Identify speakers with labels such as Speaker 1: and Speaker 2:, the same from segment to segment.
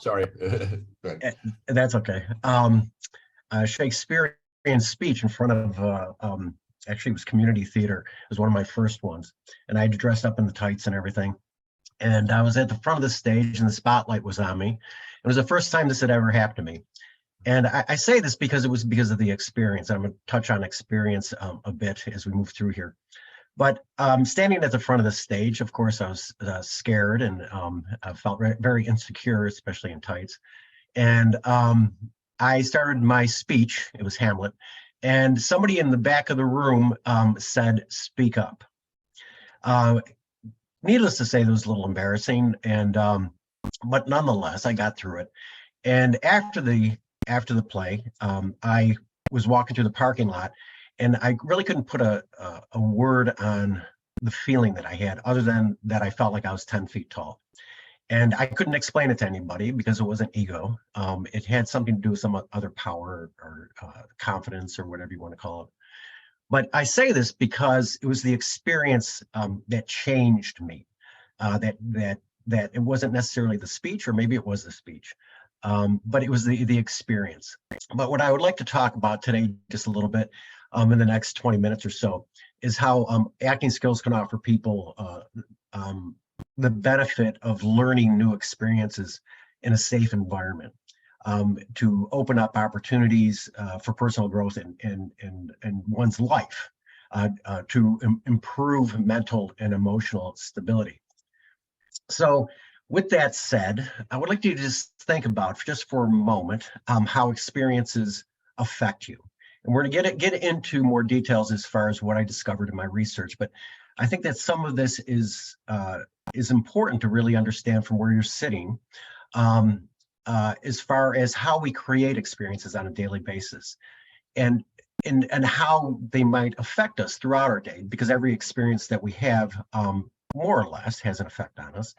Speaker 1: Sorry. Go ahead.
Speaker 2: That's okay. Shakespearean speech in front of actually it was community theater. It was one of my first ones, and I had to dress up in the tights and everything. And I was at the front of the stage, and the spotlight was on me. It was the first time this had ever happened to me. And I say this because it was because of the experience. I'm going to touch on experience a bit as we move through here. But standing at the front of the stage, of course, I was scared and I felt very insecure, especially in tights. And I started my speech. It was Hamlet. And somebody in the back of the room said, "Speak up." Needless to say, it was a little embarrassing, and but nonetheless, I got through it. And after the play, I was walking through the parking lot, and I really couldn't put a word on the feeling that I had, other than that I felt like I was 10 feet tall. And I couldn't explain it to anybody because it wasn't ego. It had something to do with some other power or confidence or whatever you want to call it. But I say this because it was the experience that changed me. That it wasn't necessarily the speech, or maybe it was the speech, but it was the experience. But what I would like to talk about today, just a little bit, in the next 20 minutes or so, is how acting skills can offer people the benefit of learning new experiences in a safe environment, to open up opportunities for personal growth in one's life, to improve mental and emotional stability. So with that said, I would like you to just think about, just for a moment, how experiences affect you. And we're going to get into more details as far as what I discovered in my research, but I think that some of this is important to really understand from where you're sitting, as far as how we create experiences on a daily basis, and how they might affect us throughout our day, because every experience that we have, more or less, has an effect on us.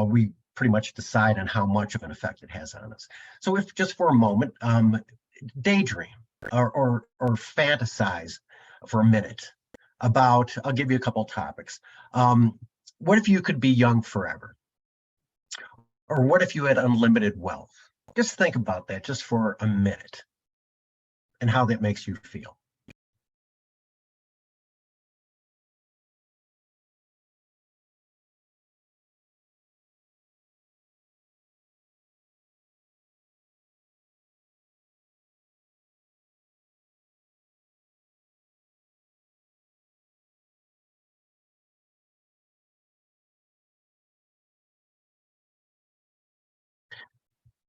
Speaker 2: We pretty much decide on how much of an effect it has on us. So if just for a moment, daydream or fantasize for a minute about, I'll give you a couple topics. What if you could be young forever? Or what if you had unlimited wealth? Just think about that just for a minute and how that makes you feel.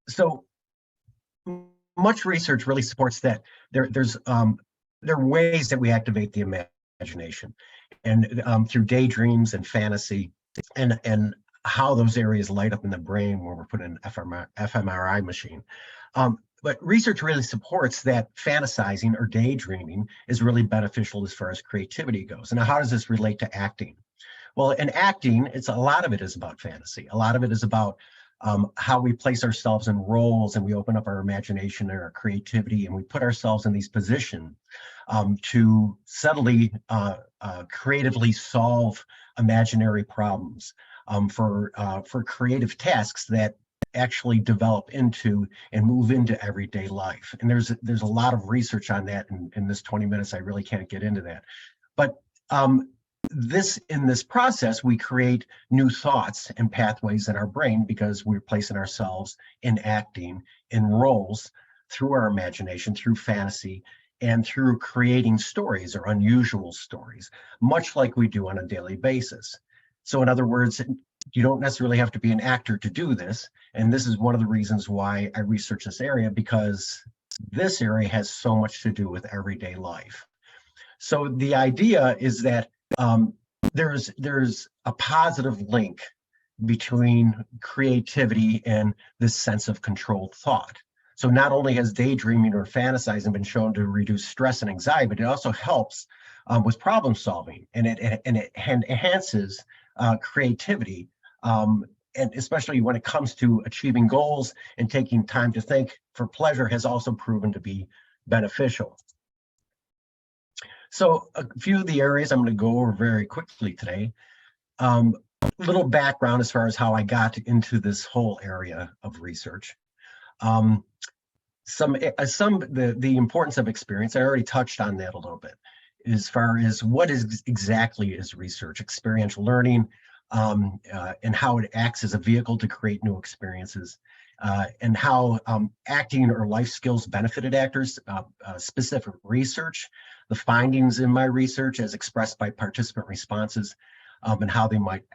Speaker 2: So much research really supports that there are ways that we activate the imagination, and through daydreams and fantasy, and how those areas light up in the brain when we're put in an fMRI machine. But research really supports that fantasizing or daydreaming is really beneficial as far as creativity goes. And how does this relate to acting? Well, in acting, a lot of it is about fantasy. A lot of it is about how we place ourselves in roles, and we open up our imagination and our creativity, and we put ourselves in these positions to subtly, creatively solve imaginary problems, for creative tasks that actually develop into and move into everyday life. And there's a lot of research on that. In this 20 minutes, I really can't get into that. But in this process, we create new thoughts and pathways in our brain, because we're placing ourselves in acting in roles through our imagination, through fantasy, and through creating stories or unusual stories, much like we do on a daily basis. So in other words, you don't necessarily have to be an actor to do this. And this is one of the reasons why I research this area, because this area has so much to do with everyday life. So the idea is that there's a positive link between creativity and this sense of controlled thought. So not only has daydreaming or fantasizing been shown to reduce stress and anxiety, but it also helps with problem solving, and it enhances creativity, and especially when it comes to achieving goals, and taking time to think for pleasure has also proven to be beneficial. So a few of the areas I'm going to go over very quickly today. little background as far as how I got into this whole area of research. Um, the importance of experience. I already touched on that a little bit, as far as what is exactly is research, experiential learning, and how it acts as a vehicle to create new experiences, and how acting or life skills benefited actors, specific research, the findings in my research as expressed by participant responses, and how they might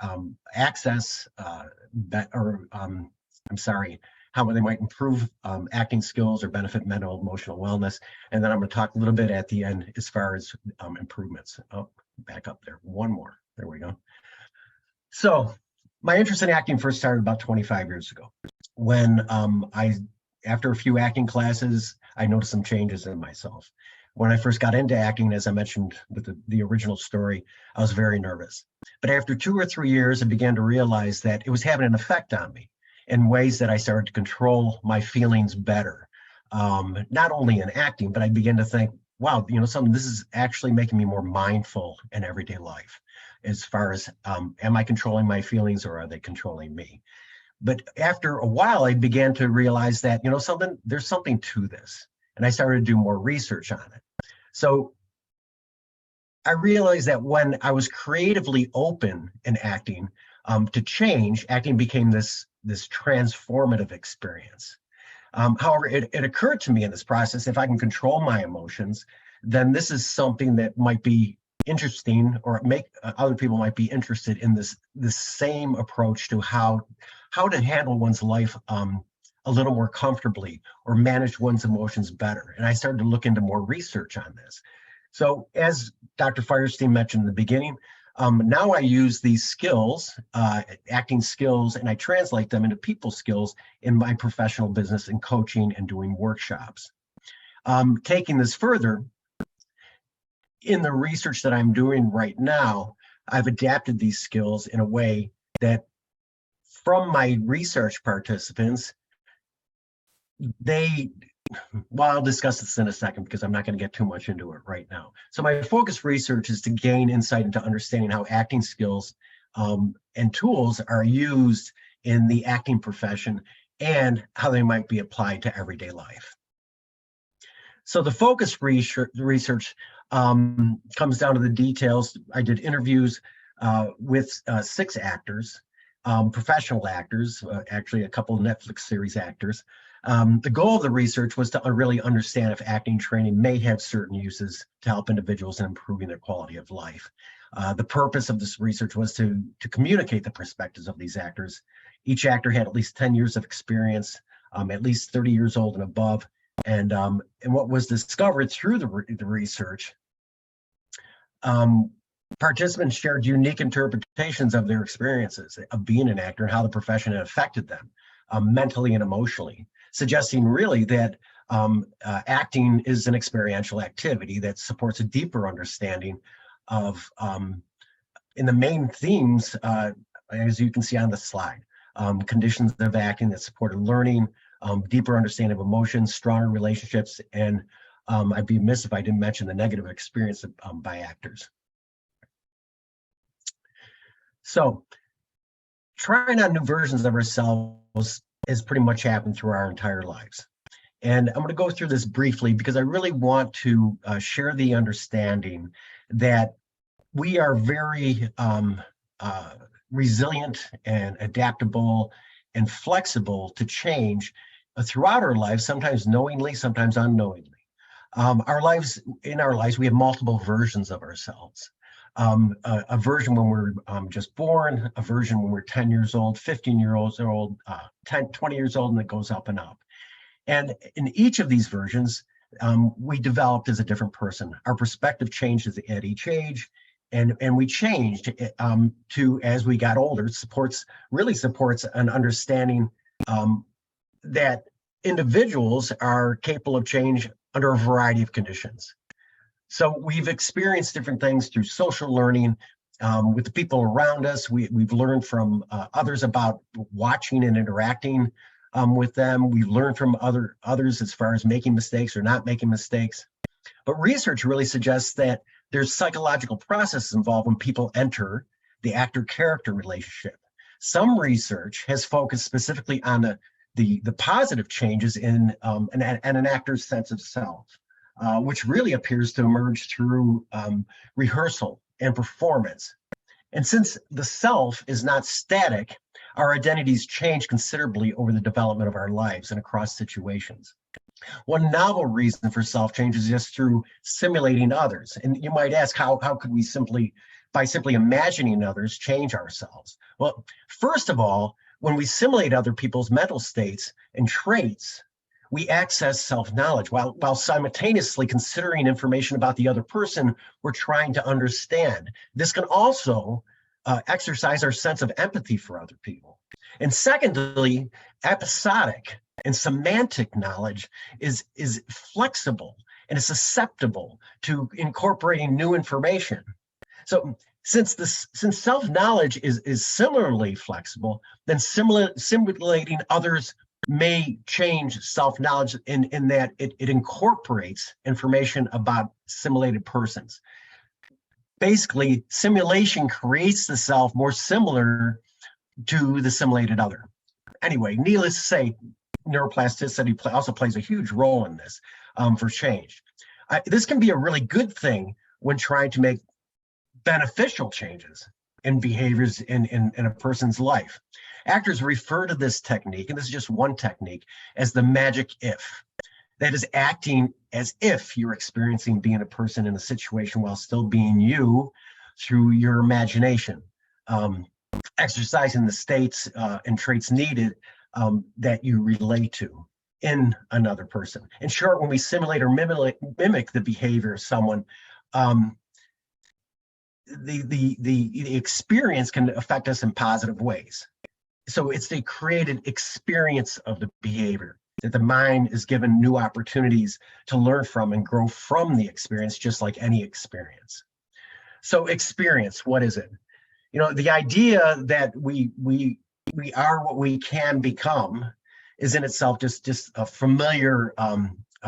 Speaker 2: access how they might improve acting skills or benefit mental emotional wellness. And then I'm going to talk a little bit at the end as far as improvements. Oh, back up there. One more. There we go. So my interest in acting first started about 25 years ago when after a few acting classes, I noticed some changes in myself. When I first got into acting, as I mentioned with the original story, I was very nervous. But after 2 or 3 years, I began to realize that it was having an effect on me in ways that I started to control my feelings better. Not only in acting, but I began to think, wow, this is actually making me more mindful in everyday life as far as, am I controlling my feelings or are they controlling me? But after a while, I began to realize that, there's something to this. And I started to do more research on it. So I realized that when I was creatively open in acting to change, acting became this transformative experience. However, it occurred to me in this process, if I can control my emotions, then this is something that might be interesting or make other people might be interested in this same approach to how to handle one's life a little more comfortably or manage one's emotions better. And I started to look into more research on this. So as Dr. Firestein mentioned in the beginning, now I use these skills, acting skills, and I translate them into people skills in my professional business and coaching and doing workshops. Taking this further, in the research that I'm doing right now, I've adapted these skills in a way that from my research participants, I'll discuss this in a second because I'm not going to get too much into it right now. So my focus research is to gain insight into understanding how acting skills and tools are used in the acting profession and how they might be applied to everyday life. So the focus research comes down to the details. I did interviews with 6 actors, professional actors, actually a couple of Netflix series actors. The goal of the research was to really understand if acting training may have certain uses to help individuals in improving their quality of life. The purpose of this research was to communicate the perspectives of these actors. Each actor had at least 10 years of experience, at least 30 years old and above. And what was discovered through the research, participants shared unique interpretations of their experiences of being an actor and how the profession had affected them mentally and emotionally, suggesting really that acting is an experiential activity that supports a deeper understanding of, in the main themes, as you can see on the slide, conditions of acting that supported learning, deeper understanding of emotions, stronger relationships, and I'd be remiss if I didn't mention the negative experience by actors. So trying on new versions of ourselves has pretty much happened through our entire lives. And I'm going to go through this briefly because I really want to share the understanding that we are very resilient and adaptable and flexible to change throughout our lives, sometimes knowingly, sometimes unknowingly. In our lives, we have multiple versions of ourselves. A version when we're just born, a version when we're 10 years old, 15 years old, 20 years old, and it goes up and up. And in each of these versions, we developed as a different person. Our perspective changes at each age, and we changed to, as we got older, really supports an understanding that individuals are capable of change under a variety of conditions. So we've experienced different things through social learning with the people around us. We've learned from others about watching and interacting with them. We've learned from others as far as making mistakes or not making mistakes. But research really suggests that there's psychological processes involved when people enter the actor-character relationship. Some research has focused specifically on the positive changes in an actor's sense of self, which really appears to emerge through rehearsal and performance. And since the self is not static, our identities change considerably over the development of our lives and across situations. One novel reason for self-change is just through simulating others. And you might ask, how could we by simply imagining others, change ourselves? Well, first of all, when we simulate other people's mental states and traits, we access self-knowledge while simultaneously considering information about the other person we're trying to understand. This can also exercise our sense of empathy for other people. And secondly, episodic and semantic knowledge is flexible and is susceptible to incorporating new information. So since self-knowledge is similarly flexible, then simulating others may change self-knowledge in that it incorporates information about simulated persons. Basically, simulation creates the self more similar to the simulated other. Anyway, needless to say, neuroplasticity also plays a huge role in this for change. This can be a really good thing when trying to make beneficial changes in behaviors in a person's life. Actors refer to this technique, and this is just one technique, as the magic if. That is acting as if you're experiencing being a person in a situation while still being you through your imagination, exercising the states and traits needed that you relate to in another person. In short, when we simulate or mimic the behavior of someone, the experience can affect us in positive ways. So it's the created experience of the behavior that the mind is given new opportunities to learn from and grow from the experience, just like any experience. So experience, what is it? You know, the idea that we are what we can become is in itself just a familiar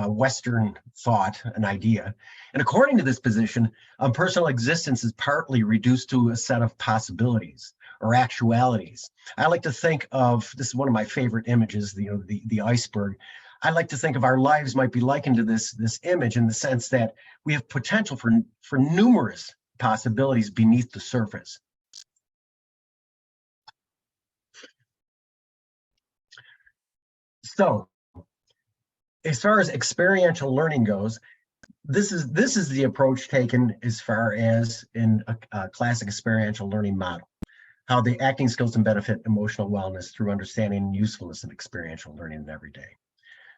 Speaker 2: Western thought, an idea. And according to this position, personal existence is partly reduced to a set of possibilities or actualities. I like to think of, this is one of my favorite images, the iceberg. I like to think of our lives might be likened to this image in the sense that we have potential for numerous possibilities beneath the surface. So, as far as experiential learning goes, this is the approach taken as far as in a classic experiential learning model, how the acting skills can benefit emotional wellness through understanding and usefulness of experiential learning in every day.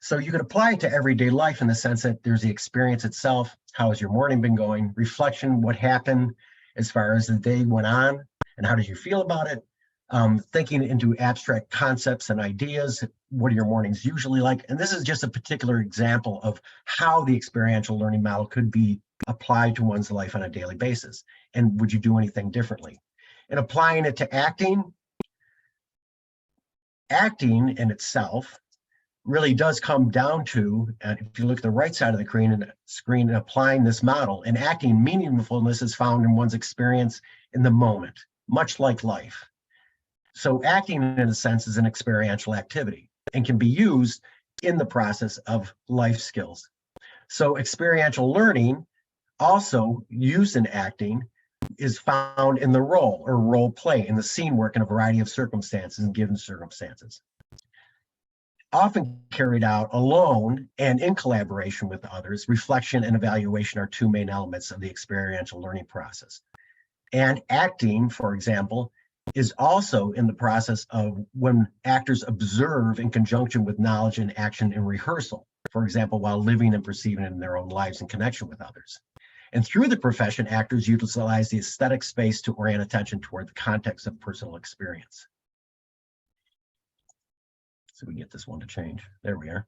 Speaker 2: So you could apply it to everyday life in the sense that there's the experience itself. How has your morning been going? Reflection, what happened as far as the day went on, and how did you feel about it? Thinking into abstract concepts and ideas. What are your mornings usually like? And this is just a particular example of how the experiential learning model could be applied to one's life on a daily basis. And would you do anything differently? And applying it to acting in itself really does come down to, if you look at the right side of the screen and applying this model, and acting meaningfulness is found in one's experience in the moment, much like life. So acting, in a sense, is an experiential activity and can be used in the process of life skills. So experiential learning, also used in acting, is found in the role or role play, in the scene work in a variety of circumstances and given circumstances. Often carried out alone and in collaboration with others, reflection and evaluation are two main elements of the experiential learning process. And acting, for example, is also in the process of when actors observe in conjunction with knowledge and action in rehearsal, for example, while living and perceiving in their own lives in connection with others. And through the profession, actors utilize the aesthetic space to orient attention toward the context of personal experience. So we get this one to change. There we are.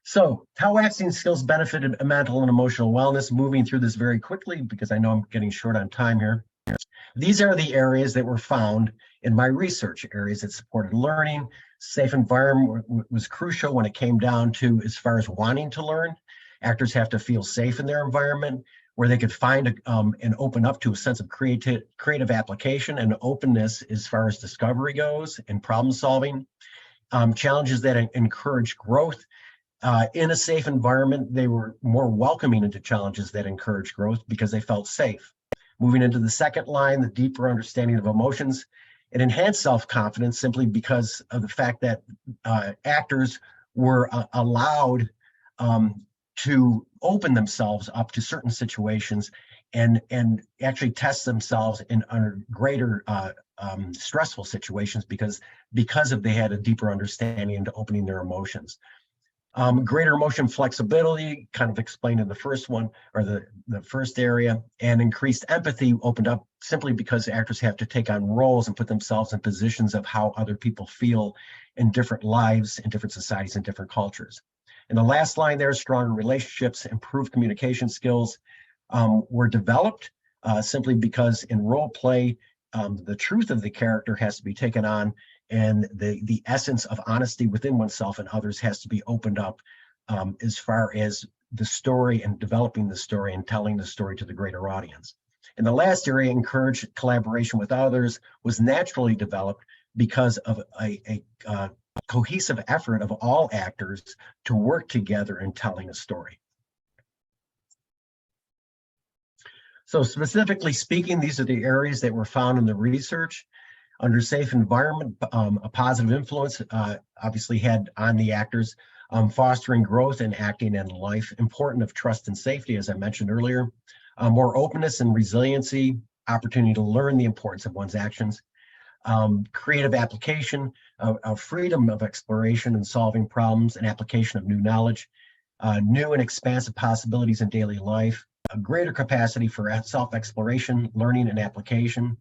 Speaker 2: So how acting skills benefited mental and emotional wellness, moving through this very quickly because I know I'm getting short on time here. These are the areas that were found in my research, areas that supported learning. Safe environment was crucial when it came down to as far as wanting to learn. Actors have to feel safe in their environment. where they could find and open up to a sense of creative application and openness as far as discovery goes and problem solving. Challenges that encourage growth. In a safe environment, they were more welcoming into challenges that encourage growth because they felt safe. Moving into the second line, the deeper understanding of emotions, it enhanced self-confidence simply because of the fact that actors were allowed to open themselves up to certain situations and actually test themselves in under greater stressful situations because they had a deeper understanding into opening their emotions. Greater emotion flexibility, kind of explained in the first one, or the first area, and increased empathy opened up simply because actors have to take on roles and put themselves in positions of how other people feel in different lives, in different societies, and different cultures. And the last line there, stronger relationships, improved communication skills were developed simply because in role play, the truth of the character has to be taken on, and the essence of honesty within oneself and others has to be opened up as far as the story and developing the story and telling the story to the greater audience. And the last area, encouraged collaboration with others, was naturally developed because of a cohesive effort of all actors to work together in telling a story. So specifically speaking, these are the areas that were found in the research. Under safe environment, a positive influence obviously had on the actors, fostering growth in acting and life, important of trust and safety, as I mentioned earlier, more openness and resiliency, opportunity to learn the importance of one's actions, creative application, freedom of exploration and solving problems, and application of new knowledge, new and expansive possibilities in daily life, a greater capacity for self-exploration, learning, and application,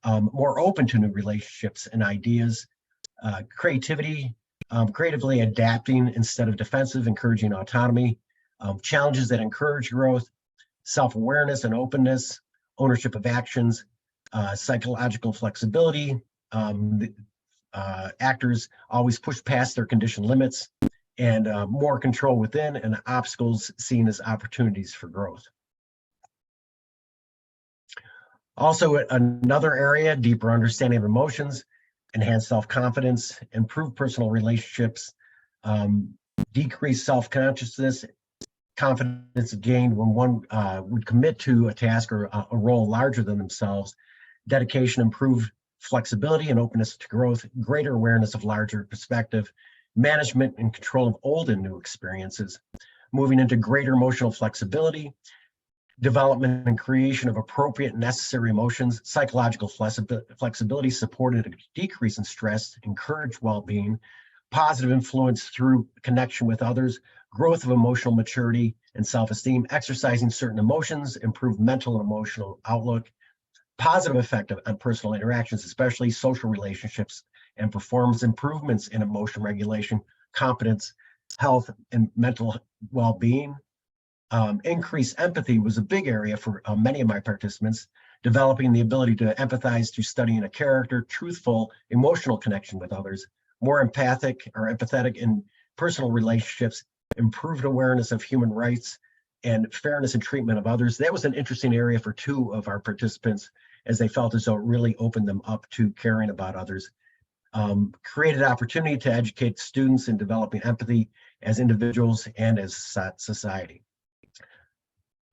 Speaker 2: more open to new relationships and ideas, creativity, creatively adapting instead of defensive, encouraging autonomy, challenges that encourage growth, self-awareness and openness, ownership of actions, psychological flexibility. Actors always push past their conditioned limits, and more control within, and obstacles seen as opportunities for growth. Also, another area, deeper understanding of emotions, enhanced self-confidence, improved personal relationships, decreased self-consciousness, confidence gained when one would commit to a task or a role larger than themselves, dedication, improved flexibility and openness to growth, greater awareness of larger perspective, management and control of old and new experiences, moving into greater emotional flexibility, development and creation of appropriate and necessary emotions, psychological flexibility supported a decrease in stress, encouraged well-being, positive influence through connection with others, growth of emotional maturity and self-esteem, exercising certain emotions, improved mental and emotional outlook, positive effect on personal interactions, especially social relationships, and performance improvements in emotion regulation, competence, health, and mental well-being. Increased empathy was a big area for many of my participants, developing the ability to empathize through studying a character, truthful, emotional connection with others, more empathic or empathetic in personal relationships, improved awareness of human rights, and fairness and treatment of others. That was an interesting area for two of our participants, as they felt as though it really opened them up to caring about others. Created opportunity to educate students in developing empathy as individuals and as society.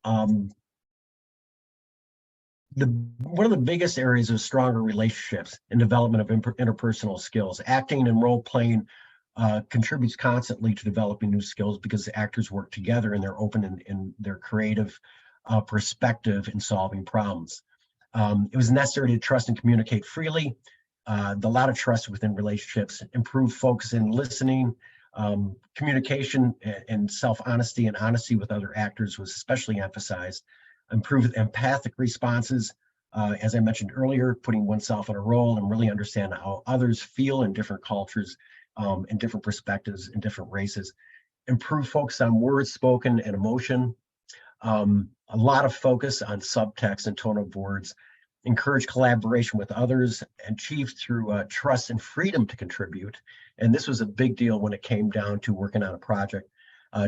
Speaker 2: One of the biggest areas of stronger relationships and development of interpersonal skills. Acting and role playing contributes constantly to developing new skills because the actors work together and they're open in their creative perspective in solving problems. It was necessary to trust and communicate freely. A lot of trust within relationships, improved focus in listening, communication and self-honesty and honesty with other actors was especially emphasized. Improved empathic responses, as I mentioned earlier, putting oneself in a role and really understand how others feel in different cultures, in different perspectives, in different races. Improved focus on words spoken and emotion. A lot of focus on subtext and tone of words. Encourage collaboration with others, achieved through trust and freedom to contribute. And this was a big deal when it came down to working on a project.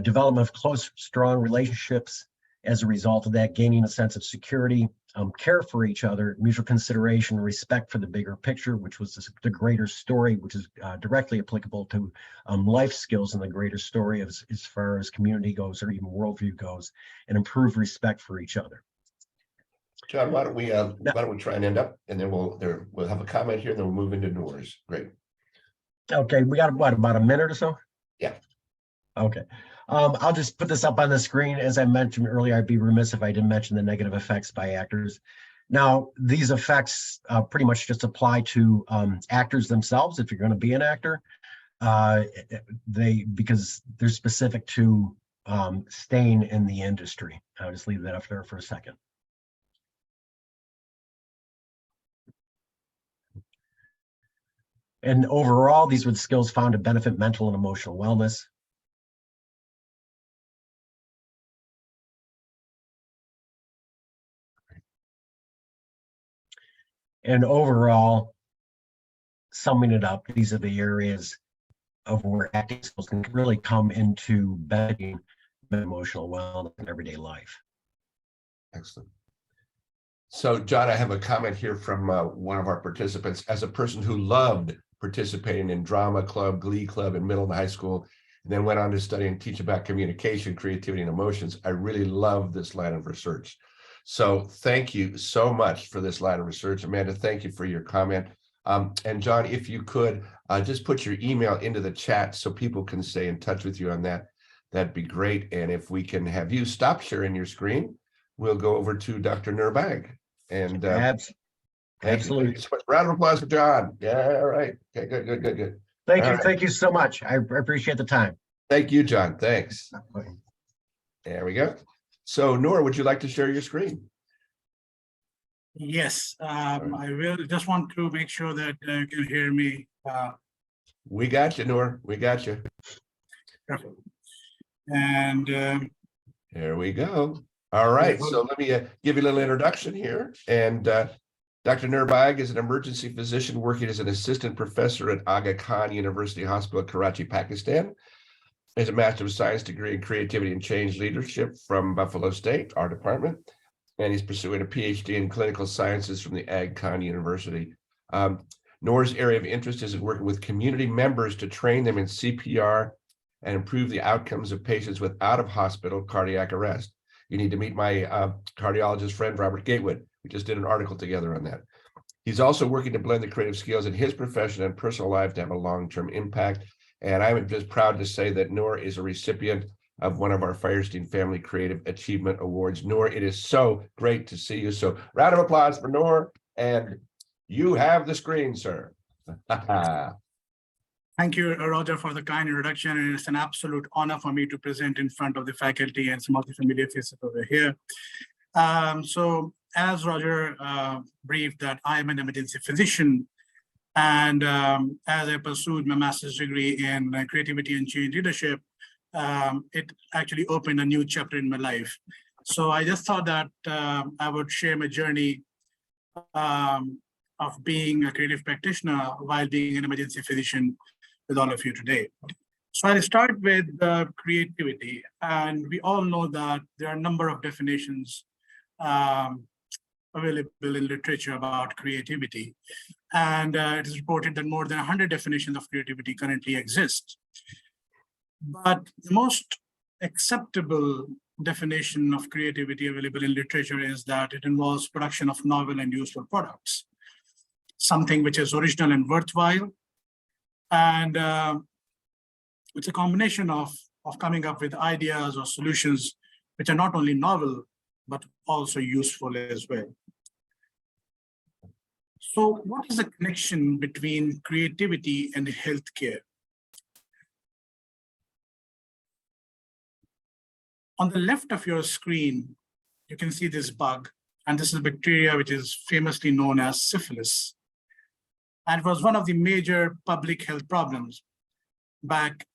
Speaker 2: Development of close, strong relationships as a result of that, gaining a sense of security, care for each other, mutual consideration, respect for the bigger picture, which was the greater story, which is directly applicable to life skills in the greater story as far as community goes or even worldview goes, and improved respect for each other.
Speaker 1: John, why don't we try and end up, and then we'll have a comment here, and then we'll move into Noor's. Great.
Speaker 2: Okay, we got what, about a minute or so?
Speaker 1: Yeah.
Speaker 2: Okay. I'll just put this up on the screen. As I mentioned earlier, I'd be remiss if I didn't mention the negative effects by actors. Now, these effects pretty much just apply to actors themselves. If you're going to be an actor, because they're specific to staying in the industry. I'll just leave that up there for a second. And overall, these were the skills found to benefit mental and emotional wellness. And overall, summing it up, these are the areas of where acting skills can really come into benefiting emotional wellness in everyday life.
Speaker 1: Excellent. So, John, I have a comment here from one of our participants. As a person who loved participating in drama club, glee club in middle and high school, and then went on to study and teach about communication, creativity, and emotions, I really love this line of research. So thank you so much for this line of research. Amanda, thank you for your comment. And John, if you could just put your email into the chat so people can stay in touch with you on that, that'd be great. And if we can have you stop sharing your screen, we'll go over to Dr. Nurbag. And
Speaker 2: absolutely.
Speaker 1: Round of applause for John. Yeah, all right. Okay, good.
Speaker 2: Thank you so much. I appreciate the time.
Speaker 1: Thank you, John. Thanks. There we go. So, Noor, would you like to share your screen?
Speaker 3: Yes, I will. Just want to make sure that you can hear me.
Speaker 1: We got you, Noor. We got you.
Speaker 3: Perfect. And
Speaker 1: there we go. All right. So let me give you a little introduction here. And Dr. Nurbag is an emergency physician working as an assistant professor at Aga Khan University Hospital, Karachi, Pakistan. He has a Master of Science degree in Creativity and Change Leadership from Buffalo State, our department. And he's pursuing a PhD in Clinical Sciences from the Aga Khan University. Noor's area of interest is in working with community members to train them in CPR and improve the outcomes of patients with out-of-hospital cardiac arrest. You need to meet my cardiologist friend, Robert Gatewood. We just did an article together on that. He's also working to blend the creative skills in his profession and personal life to have a long-term impact. And I'm just proud to say that Noor is a recipient of one of our Firestein Family Creative Achievement Awards. Noor, it is so great to see you. So round of applause for Noor. And you have the screen, sir.
Speaker 3: thank you, Roger, for the kind introduction. And it's an absolute honor for me to present in front of the faculty and some of the familiar faces over here. So as Roger briefed, that I am an emergency physician. And as I pursued my master's degree in creativity and change leadership, it actually opened a new chapter in my life. So I just thought that I would share my journey of being a creative practitioner while being an emergency physician with all of you today. So I'll start with creativity. And we all know that there are a number of definitions available in literature about creativity. And it is reported that more than 100 definitions of creativity currently exist. But the most acceptable definition of creativity available in literature is that it involves production of novel and useful products, something which is original and worthwhile. And it's a combination of coming up with ideas or solutions which are not only novel, but also useful as well. So what is the connection between creativity and healthcare? On the left of your screen, you can see this bug, and this is a bacteria which is famously known as syphilis. And it was one of the major public health problems back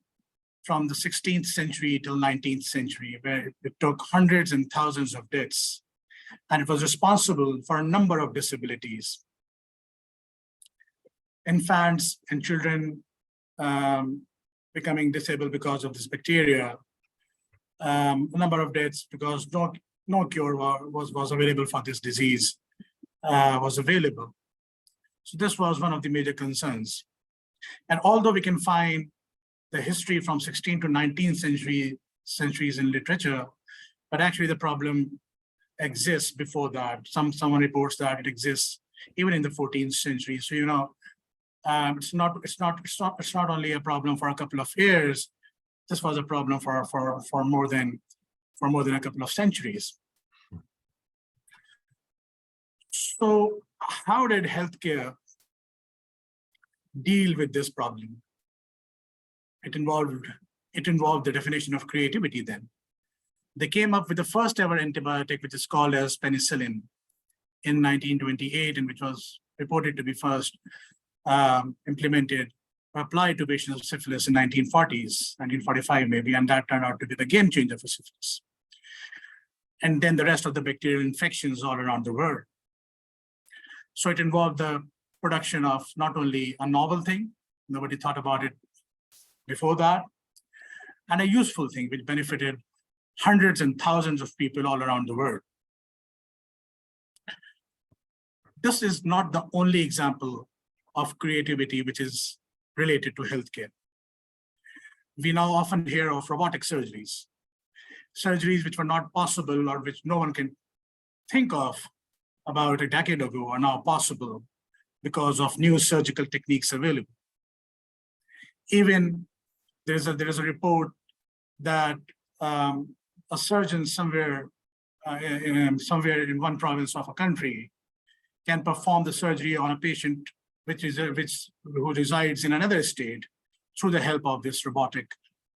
Speaker 3: from the 16th century till 19th century, where it took hundreds and thousands of deaths, and it was responsible for a number of disabilities. Infants and children becoming disabled because of this bacteria, a number of deaths because no cure was available for this disease was available. So this was one of the major concerns. And although we can find the history from 16th to 19th centuries in literature, but actually the problem exists before that. Someone reports that it exists even in the 14th century. So it's not only a problem for a couple of years. This was a problem for more than a couple of centuries. So how did healthcare deal with this problem? It involved the definition of creativity then. They came up with the first ever antibiotic, which is called as penicillin in 1928, and which was reported to be first implemented or applied to patients of syphilis in 1940s, 1945 maybe, and that turned out to be the game changer for syphilis. And then the rest of the bacterial infections all around the world. So it involved the production of not only a novel thing, nobody thought about it before that, and a useful thing which benefited hundreds and thousands of people all around the world. This is not the only example of creativity which is related to healthcare. We now often hear of robotic surgeries which were not possible or which no one can think of about a decade ago are now possible because of new surgical techniques available. Even there is a report that a surgeon somewhere in one province of a country can perform the surgery on a patient who resides in another state through the help of this robotic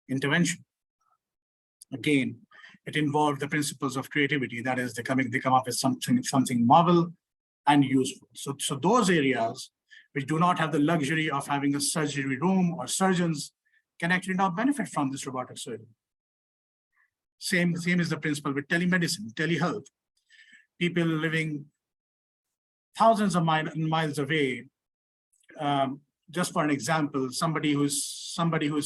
Speaker 3: intervention. Again, it involved the principles of creativity. That is, they come up with something novel and useful. So those areas which do not have the luxury of having a surgery room or surgeons can actually now benefit from this robotic surgery. Same is the principle with telemedicine, telehealth. People living thousands of miles away. Just for an example, somebody who's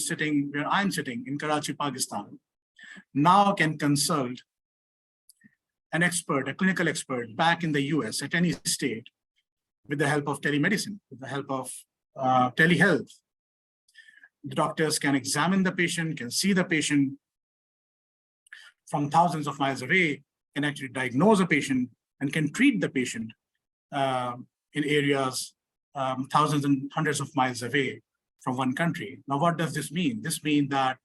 Speaker 3: sitting where I'm sitting in Karachi, Pakistan, now can consult an expert, a clinical expert back in the US at any state with the help of telemedicine, with the help of telehealth. The doctors can examine the patient, can see the patient from thousands of miles away, can actually diagnose a patient and can treat the patient in areas thousands and hundreds of miles away from one country. Now, what does this mean? This means that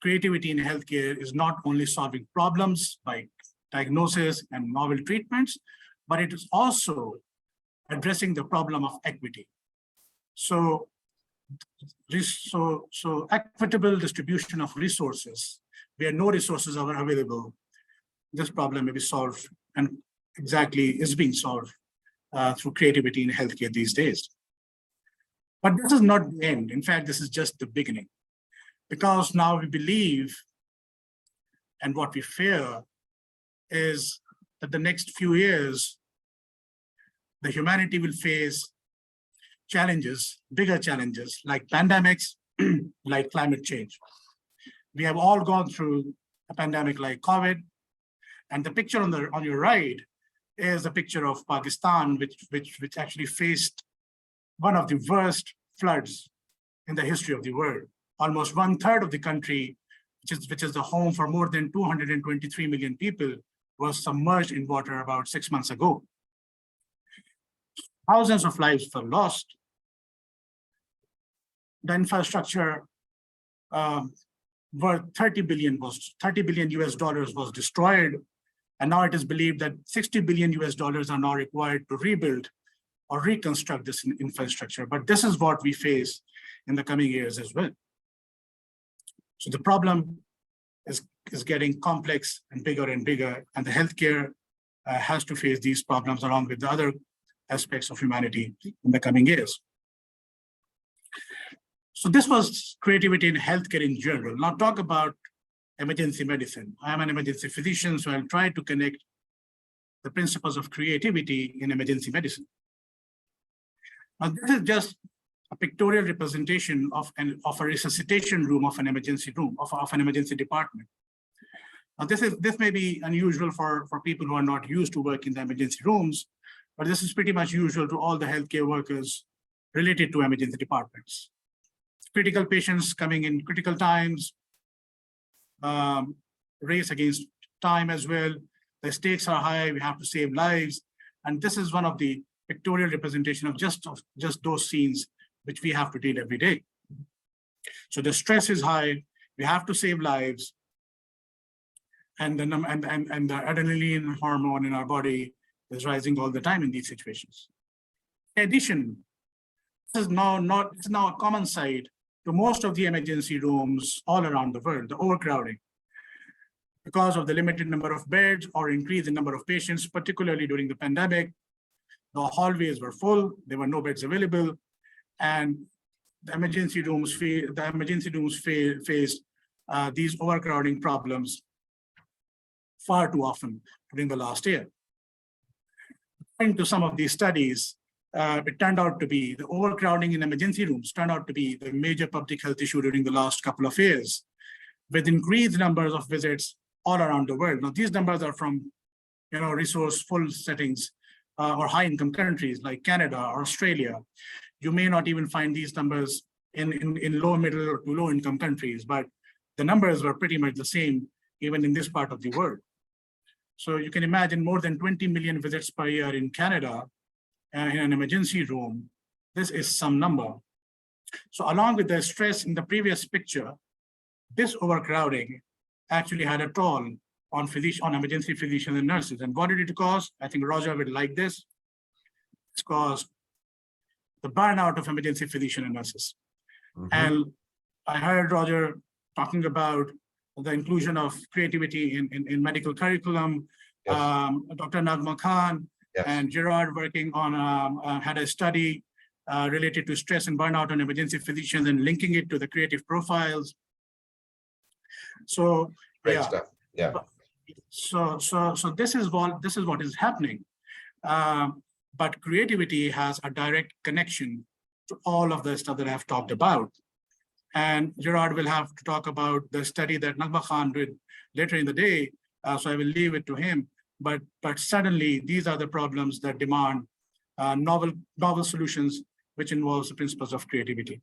Speaker 3: creativity in healthcare is not only solving problems by diagnosis and novel treatments, but it is also addressing the problem of equity. So equitable distribution of resources, where no resources are available, this problem may be solved and exactly is being solved through creativity in healthcare these days. But this is not the end. In fact, this is just the beginning. Because now we believe, and what we fear, is that the next few years, the humanity will face challenges, bigger challenges, like pandemics, like climate change. We have all gone through a pandemic like COVID, and the picture on your right is a picture of Pakistan, which actually faced one of the worst floods in the history of the world. Almost 1/3 of the country, which is the home for more than 223 million people, was submerged in water about 6 months ago. Thousands of lives were lost. The infrastructure worth $30 billion US dollars was destroyed, and now it is believed that $60 billion US dollars are now required to rebuild or reconstruct this infrastructure. But this is what we face in the coming years as well. So the problem is getting complex and bigger, and the healthcare has to face these problems along with the other aspects of humanity in the coming years. So this was creativity in healthcare in general. Now talk about emergency medicine. I am an emergency physician, so I'll try to connect the principles of creativity in emergency medicine. Now this is just a pictorial representation of a resuscitation room, of an emergency room, of an emergency department. Now, this may be unusual for people who are not used to work in the emergency rooms, but this is pretty much usual to all the healthcare workers related to emergency departments. Critical patients coming in critical times, race against time as well. The stakes are high, we have to save lives. And this is one of the pictorial representation of just those scenes which we have to deal every day. So the stress is high, we have to save lives, and the adrenaline hormone in our body is rising all the time in these situations. In addition, this is now a common sight to most of the emergency rooms all around the world, the overcrowding. Because of the limited number of beds or increase in number of patients, particularly during the pandemic, the hallways were full, there were no beds available, and the emergency rooms faced these overcrowding problems far too often during the last year. According to some of these studies, it turned out to be the overcrowding in emergency rooms turned out to be the major public health issue during the last couple of years, with increased numbers of visits all around the world. Now, these numbers are from, resourceful settings or high-income countries like Canada or Australia. You may not even find these numbers in low, middle, or to low-income countries, but the numbers were pretty much the same even in this part of the world. So you can imagine more than 20 million visits per year in Canada in an emergency room. This is some number. So along with the stress in the previous picture, this overcrowding actually had a toll on emergency physicians and nurses. And what did it cause? I think Roger would like this. It's caused the burnout of emergency physicians and nurses. Mm-hmm. And I heard Roger talking about the inclusion of creativity in medical curriculum. Yes. Dr. Nagma Khan, yes, and Gerard working on, had a study related to stress and burnout on emergency physicians and linking it to the creative profiles. So,
Speaker 1: great stuff. Yeah.
Speaker 3: So this is what is happening. But creativity has a direct connection to all of the stuff that I've talked about. And Gerard will have to talk about the study that Nagma Khan did later in the day, so I will leave it to him. But suddenly, these are the problems that demand novel solutions, which involves the principles of creativity.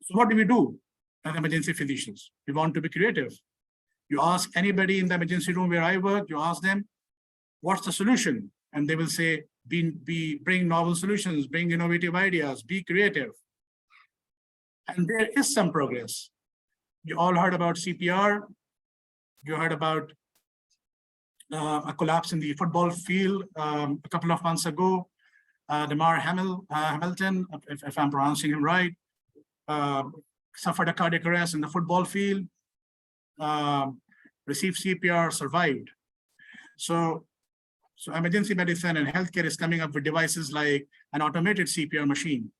Speaker 3: So what do we do as emergency physicians? We want to be creative. You ask anybody in the emergency room where I work, you ask them, what's the solution? And they will say, bring novel solutions, bring innovative ideas, be creative. And there is some progress. You all heard about CPR. You heard about a collapse in the football field a couple of months ago. Damar Hamilton, if I'm pronouncing him right, suffered a cardiac arrest in the football field, received CPR, survived. So emergency medicine and healthcare is coming up with devices like an automated CPR machine.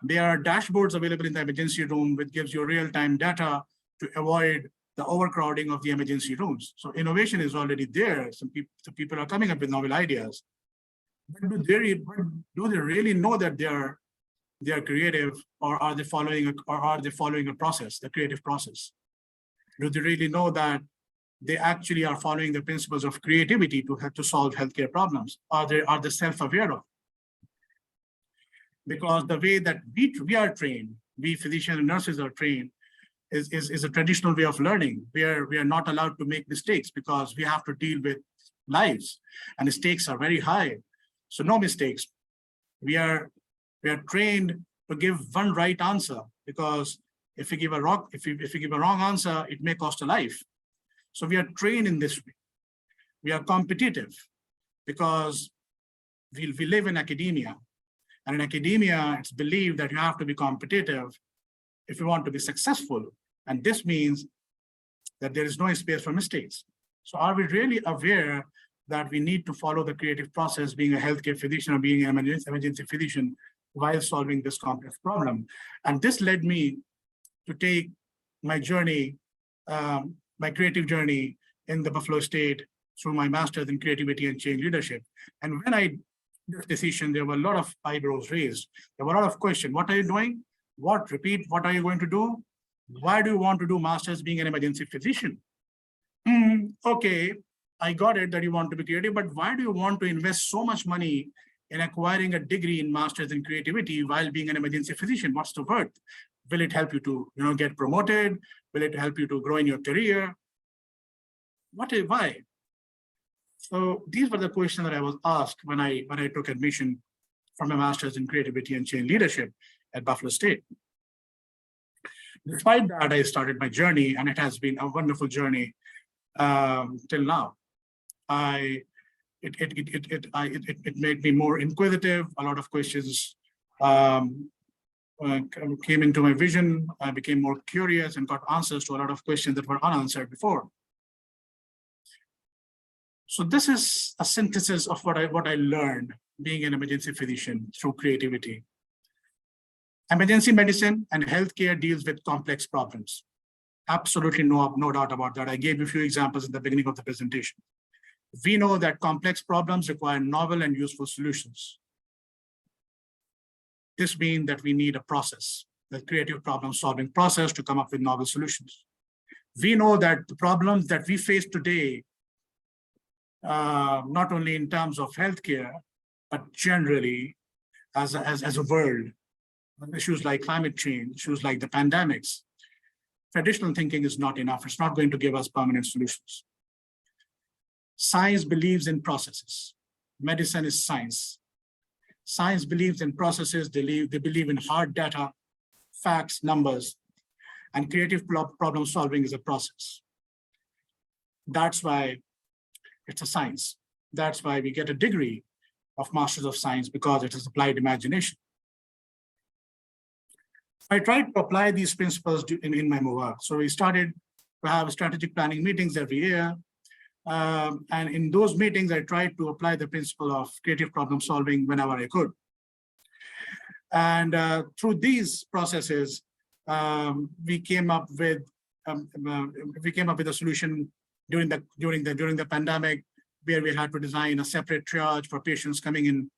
Speaker 3: There are dashboards available in the emergency room which gives you real-time data to avoid the overcrowding of the emergency rooms. So innovation is already there. Some people are coming up with novel ideas. But do they really know that they are creative, or are they following a process, the creative process? Do they really know that they actually are following the principles of creativity to solve healthcare problems? Are they self-aware of? Because the way that we are trained, we physicians and nurses are trained, is a traditional way of learning, where we are not allowed to make mistakes because we have to deal with lives, and the stakes are very high. So no mistakes. We are trained to give one right answer, because if we give a wrong answer, it may cost a life. So we are trained in this way. We are competitive because we live in academia. And in academia, it's believed that you have to be competitive if you want to be successful. And this means that there is no space for mistakes. So are we really aware that we need to follow the creative process, being a healthcare physician or being an emergency physician, while solving this complex problem? And this led me to take my journey, my creative journey in the Buffalo State through my master's in creativity and change leadership. And when I this decision, there were a lot of eyebrows raised. There were a lot of questions. What are you doing? What are you going to do? Why do you want to do master's being an emergency physician? Okay, I got it that you want to be creative, but why do you want to invest so much money in acquiring a degree in master's in creativity while being an emergency physician? What's the worth? Will it help you to, get promoted? Will it help you to grow in your career? Why? So these were the questions that I was asked when I took admission for my master's in creativity and change leadership at Buffalo State. Despite that, I started my journey, and it has been a wonderful journey till now. It made me more inquisitive. A lot of questions came into my vision. I became more curious and got answers to a lot of questions that were unanswered before. So this is a synthesis of what I learned being an emergency physician through creativity. Emergency medicine and healthcare deals with complex problems. Absolutely no doubt about that. I gave you a few examples at the beginning of the presentation. We know that complex problems require novel and useful solutions. This means that we need a process, the creative problem-solving process, to come up with novel solutions. We know that the problems that we face today, not only in terms of healthcare, but generally as a world, issues like climate change, issues like the pandemics, traditional thinking is not enough. It's not going to give us permanent solutions. Science believes in processes. Medicine is science. Science believes in processes. They believe in hard data, facts, numbers, and creative problem solving is a process. That's why it's a science. That's why we get a degree of Masters of Science, because it is applied imagination. I tried to apply these principles in my work. So we started to have strategic planning meetings every year. And in those meetings, I tried to apply the principle of creative problem solving whenever I could. And through these processes, we came up with a solution during the pandemic, where we had to design a separate triage for patients coming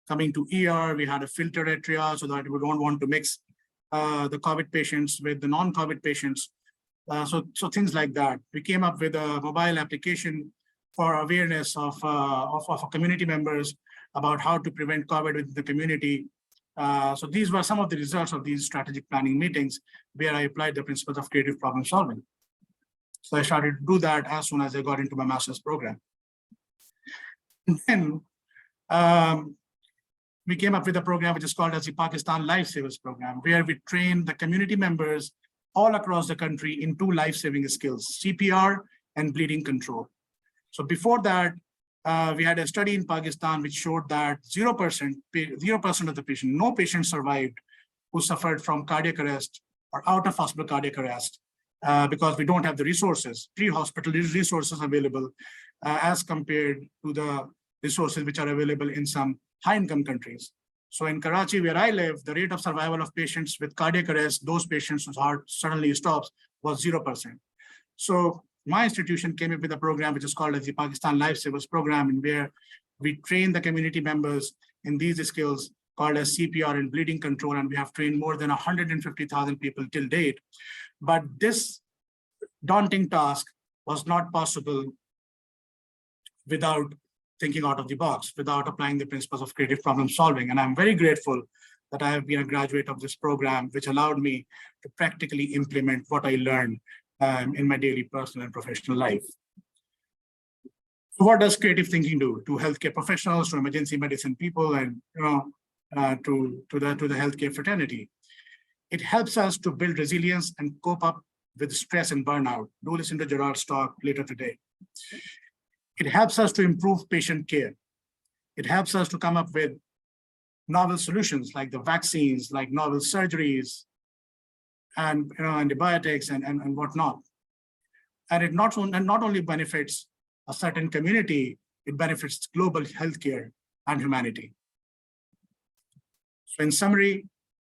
Speaker 3: to ER. We had a filtered triage so that we don't want to mix the COVID patients with the non-COVID patients. So things like that. We came up with a mobile application for awareness of community members about how to prevent COVID within the community. So these were some of the results of these strategic planning meetings, where I applied the principles of creative problem solving. So I started to do that as soon as I got into my master's program. And then we came up with a program which is called as the Pakistan Lifesavers Program, where we train the community members all across the country in two life-saving skills, CPR and bleeding control. So before that, we had a study in Pakistan which showed that 0% of the patient, no patient survived who suffered from cardiac arrest or out of hospital cardiac arrest, because we don't have the resources, pre-hospital resources available as compared to the resources which are available in some high-income countries. So in Karachi, where I live, the rate of survival of patients with cardiac arrest, those patients whose heart suddenly stops, was 0%. So my institution came up with a program which is called as the Pakistan Lifesavers Program, and where we train the community members in these skills called as CPR and bleeding control, and we have trained more than 150,000 people till date. But this daunting task was not possible without thinking out of the box, without applying the principles of creative problem solving. And I'm very grateful that I have been a graduate of this program, which allowed me to practically implement what I learned in my daily personal and professional life. So what does creative thinking do to healthcare professionals, to emergency medicine people, and to the healthcare fraternity? It helps us to build resilience and cope up with stress and burnout. Do listen to Gerard's talk later today. It helps us to improve patient care. It helps us to come up with novel solutions like the vaccines, like novel surgeries, and antibiotics and whatnot. And it not only benefits a certain community, it benefits global healthcare and humanity. So in summary,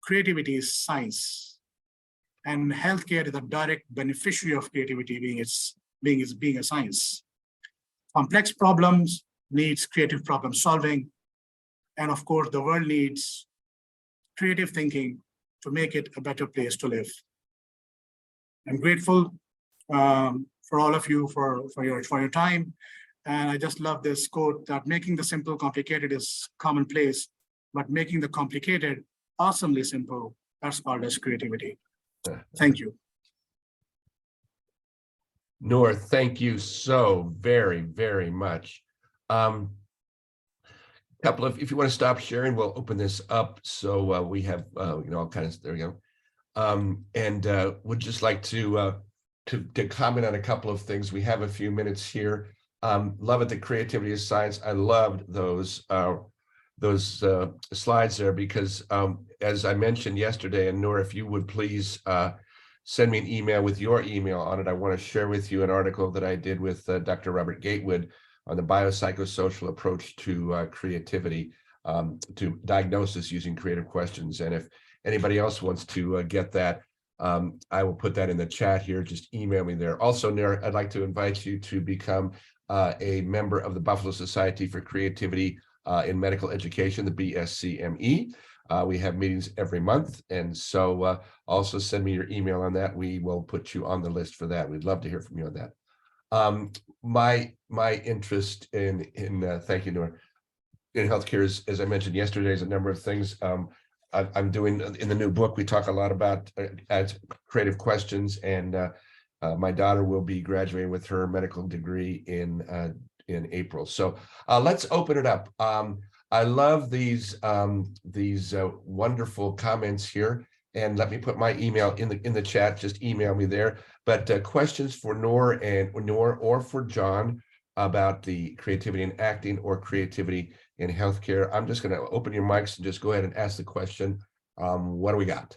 Speaker 3: creativity is science, and healthcare is a direct beneficiary of creativity, being a science. Complex problems needs creative problem solving. And of course, the world needs creative thinking to make it a better place to live. I'm grateful for all of you for your time. And I just love this quote that making the simple complicated is commonplace, but making the complicated awesomely simple, that's called as creativity. Thank you.
Speaker 1: Noor, thank you so very, very much. Couple of, if you want to stop sharing, we'll open this up. So we have, all kinds, there we go. And would just like to comment on a couple of things. We have a few minutes here. Love it that creativity is science. I loved those slides there because as I mentioned yesterday, and Noor, if you would please send me an email with your email on it. I want to share with you an article that I did with Dr. Robert Gatewood on the biopsychosocial approach to creativity, to diagnosis using creative questions. And if anybody else wants to get that, I will put that in the chat here. Just email me there. Also, Noor, I'd like to invite you to become a member of the Buffalo Society for Creativity in Medical Education, the BSCME. We have meetings every month. And so also send me your email on that. We will put you on the list for that. We'd love to hear from you on that. My interest in thank you, Noor, in healthcare is, as I mentioned yesterday, is a number of things. I'm doing in the new book. We talk a lot about creative questions, and my daughter will be graduating with her medical degree in April. So let's open it up. I love these wonderful comments here, and let me put my email in the chat. Just email me there. But questions for Noor or for John about the creativity in acting or creativity in healthcare. I'm just going to open your mics and just go ahead and ask the question. What do we got?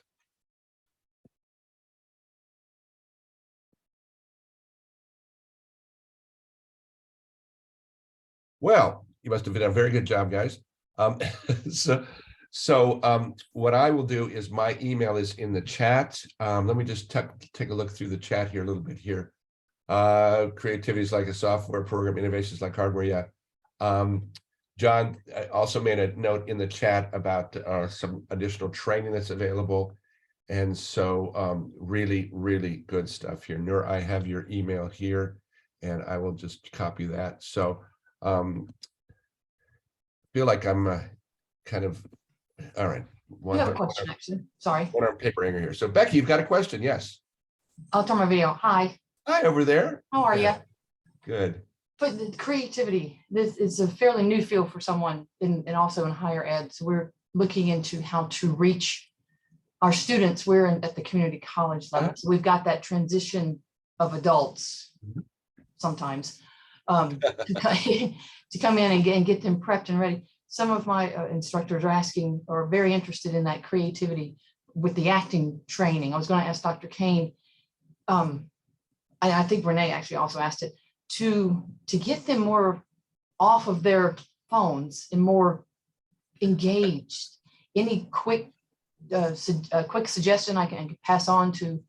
Speaker 1: Well, you must have done a very good job, guys. So what I will do is my email is in the chat. Let me just take a look through the chat here a little bit here. Creativity is like a software program, innovation is like hardware. Yeah. John also made a note in the chat about some additional training that's available. And so really, really good stuff here. Noor, I have your email here, and I will just copy that. So feel like I'm kind of, all right.
Speaker 4: I have a question, actually. Sorry.
Speaker 1: One arm paper hanger here. So Becky, you've got a question. Yes.
Speaker 4: I'll turn my video. Hi.
Speaker 1: Hi over there.
Speaker 4: How are you?
Speaker 1: Good.
Speaker 4: But the creativity, this is a fairly new field for someone and also in higher ed. So we're looking into how to reach our students. We're at the community college level. So we've got that transition of adults sometimes to come in and get them prepped and ready. Some of my instructors are very interested in that creativity with the acting training. I was going to ask Dr. Kane, I think Renee actually also asked it, to get them more off of their phones and more engaged. Any quick suggestion I can pass on to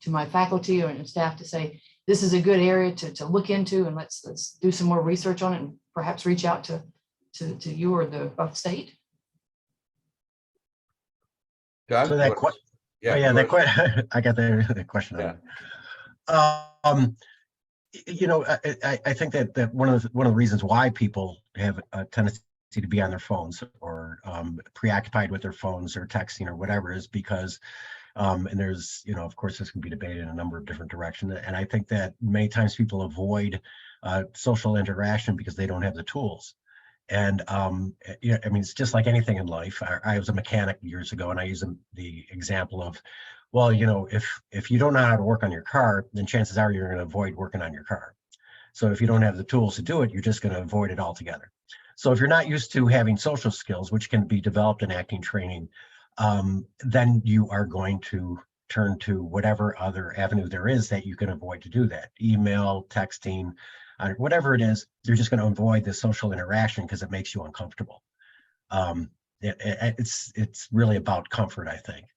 Speaker 4: my faculty or staff to say, this is a good area to look into, and let's do some more research on it and perhaps reach out to you or the state?
Speaker 1: John,
Speaker 2: So that I got the question.
Speaker 1: Yeah.
Speaker 2: I think that one of the reasons why people have a tendency to be on their phones or preoccupied with their phones or texting or whatever is because and there's, of course, this can be debated in a number of different directions. And I think that many times people avoid social interaction because they don't have the tools. And it's just like anything in life. I was a mechanic years ago, and I use the example of, well, if you don't know how to work on your car, then chances are you're going to avoid working on your car. So if you don't have the tools to do it, you're just going to avoid it altogether. So if you're not used to having social skills, which can be developed in acting training, then you are going to turn to whatever other avenue there is that you can avoid to do that. Email, texting, whatever it is, you're just going to avoid the social interaction because it makes you uncomfortable. It's really about comfort, I think.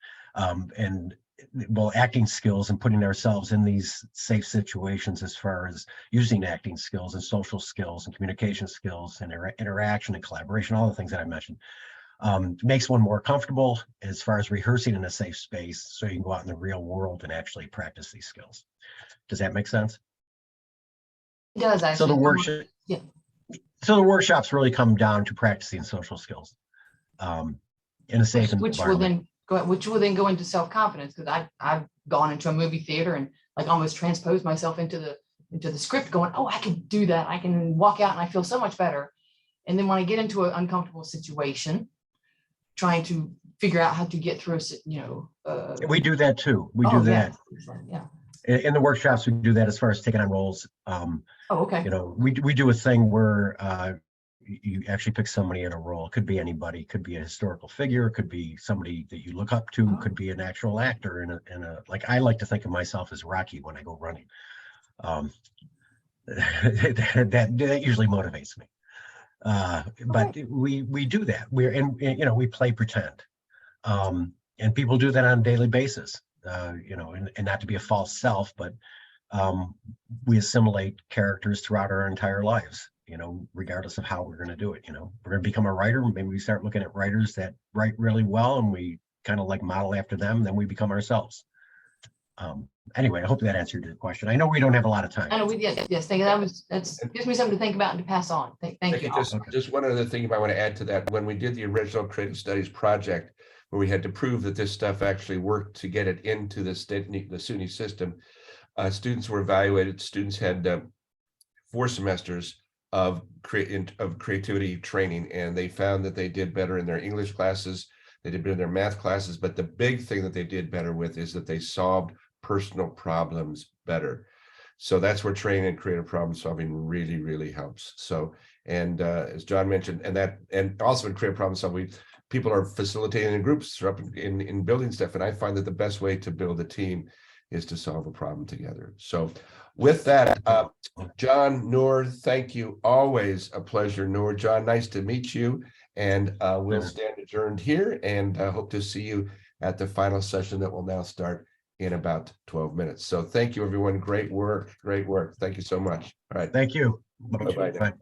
Speaker 2: Acting skills and putting ourselves in these safe situations as far as using acting skills and social skills and communication skills and interaction and collaboration, all the things that I mentioned, makes one more comfortable as far as rehearsing in a safe space so you can go out in the real world and actually practice these skills. Does that make sense?
Speaker 4: It does
Speaker 2: So
Speaker 4: actually.
Speaker 2: the workshop,
Speaker 4: Yeah.
Speaker 2: so the workshops really come down to practicing social skills in a safe
Speaker 4: Which will
Speaker 2: environment.
Speaker 4: then go into self-confidence, because I've gone into a movie theater and like almost transposed myself into the script going, oh, I can do that. I can walk out and I feel so much better. And then when I get into an uncomfortable situation, trying to figure out how to get through
Speaker 2: We do that too. We do
Speaker 4: oh, yeah.
Speaker 2: that.
Speaker 4: Yeah.
Speaker 2: In the workshops. We do that as far as taking on roles.
Speaker 4: Oh, okay.
Speaker 2: You know, we do a thing where you actually pick somebody in a role. It could be anybody, could be a historical figure, could be somebody that you look up to, could be an actual actor in a like I like to think of myself as Rocky when I go running. That usually motivates me. But we do that. You know, we play pretend. And people do that on a daily basis. You know, and not to be a false self, but we assimilate characters throughout our entire lives, you know, regardless of how we're going to do it. You know, we're going to become a writer. Maybe we start looking at writers that write really well and we kind of like model after them. Then we become ourselves. Anyway, I hope that answered your question. I know we don't have a lot of time.
Speaker 4: I know yes, thank you. That's gives me something to think about and to pass on. Thank you.
Speaker 1: Just one other thing you might want to add to that. When we did the original creative studies project, where we had to prove that this stuff actually worked to get it into the SUNY system, students were evaluated. Students had 4 semesters of creativity training, and they found that they did better in their English classes. They did better in their math classes, but the big thing that they did better with is that they solved personal problems better. So that's where training in creative problem solving really, really helps. So, and as John mentioned, and also in creative problem solving, people are facilitating in groups or up in building stuff. And I find that the best way to build a team is to solve a problem together. So with that, John, Noor, thank you. Always a pleasure, Noor. John, nice to meet you. And we'll stand adjourned here and hope to see you at the final session that will now start in about 12 minutes. So thank you, everyone. Great work. Great work. Thank you so much. All right.
Speaker 2: Thank you.
Speaker 1: Bye-bye.
Speaker 3: Bye.